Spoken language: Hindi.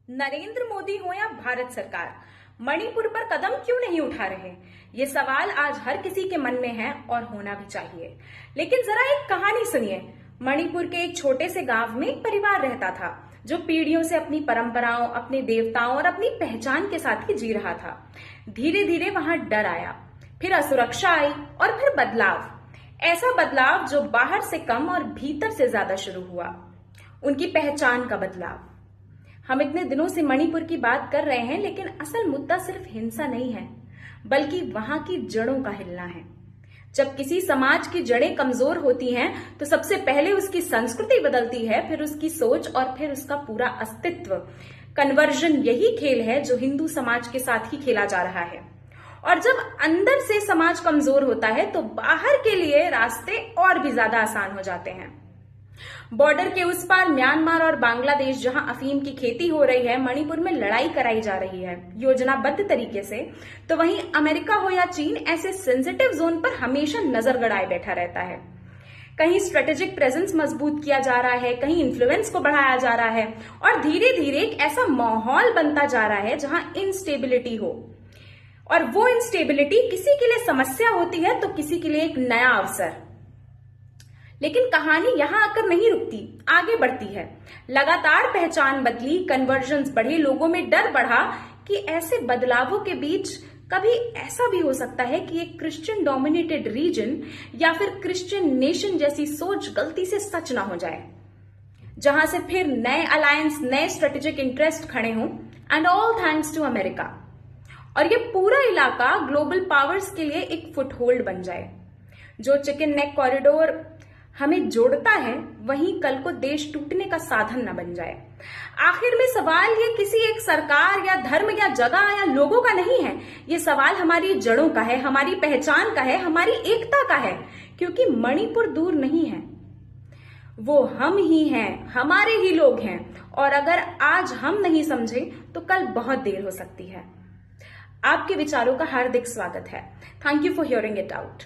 नरेंद्र मोदी हो या भारत सरकार, मणिपुर पर कदम क्यों नहीं उठा रहे? ये सवाल आज हर किसी के मन में है और होना भी चाहिए। लेकिन जरा एक कहानी सुनिए। मणिपुर के एक छोटे से गांव में एक परिवार रहता था जो पीढ़ियों से अपनी परंपराओं, अपने देवताओं और अपनी पहचान के साथ ही जी रहा था। धीरे धीरे वहां डर आया, फिर असुरक्षा आई और फिर बदलाव। ऐसा बदलाव जो बाहर से कम और भीतर से ज्यादा शुरू हुआ। उनकी पहचान का बदलाव। हम इतने दिनों से मणिपुर की बात कर रहे हैं, लेकिन असल मुद्दा सिर्फ हिंसा नहीं है, बल्कि वहां की जड़ों का हिलना है। जब किसी समाज की जड़ें कमजोर होती हैं, तो सबसे पहले उसकी संस्कृति बदलती है, फिर उसकी सोच और फिर उसका पूरा अस्तित्व। कन्वर्जन यही खेल है जो हिंदू समाज के साथ ही खेला जा रहा है। और जब अंदर से समाज कमजोर होता है, तो बाहर के लिए रास्ते और भी ज्यादा आसान हो जाते हैं। बॉर्डर के उस पार म्यांमार और बांग्लादेश, जहां अफीम की खेती हो रही है, मणिपुर में लड़ाई कराई जा रही है योजनाबद्ध तरीके से, तो वहीं अमेरिका हो या चीन ऐसे सेंसिटिव जोन पर हमेशा नजर गड़ाए बैठा रहता है। कहीं स्ट्रेटेजिक प्रेजेंस मजबूत किया जा रहा है, कहीं इन्फ्लुएंस को बढ़ाया जा रहा है, और धीरे धीरे एक ऐसा माहौल बनता जा रहा है जहां इंस्टेबिलिटी हो। और वो इंस्टेबिलिटी किसी के लिए समस्या होती है तो किसी के लिए एक नया अवसर। लेकिन कहानी यहां आकर नहीं रुकती, आगे बढ़ती है। लगातार पहचान बदली, कन्वर्जन्स बढ़े, लोगों में डर बढ़ा कि ऐसे बदलावों के बीच कभी ऐसा भी हो सकता है कि एक क्रिश्चियन डोमिनेटेड रीजन या फिर क्रिश्चियन नेशन जैसी सोच गलती से सच ना हो जाए, जहां से फिर नए अलायंस, नए स्ट्रेटेजिक इंटरेस्ट खड़े हों। And all thanks to America. और ये पूरा इलाका ग्लोबल पावर्स के लिए एक फुटहोल्ड बन जाए। जो चिकन नेक कॉरिडोर हमें जोड़ता है, वहीं कल को देश टूटने का साधन न बन जाए। आखिर में सवाल ये किसी एक सरकार या धर्म या जगह या लोगों का नहीं है। ये सवाल हमारी जड़ों का है, हमारी पहचान का है, हमारी एकता का है। क्योंकि मणिपुर दूर नहीं है, वो हम ही हैं, हमारे ही लोग हैं। और अगर आज हम नहीं समझे तो कल बहुत देर हो सकती है। आपके विचारों का हार्दिक स्वागत है। Thank you for hearing it out.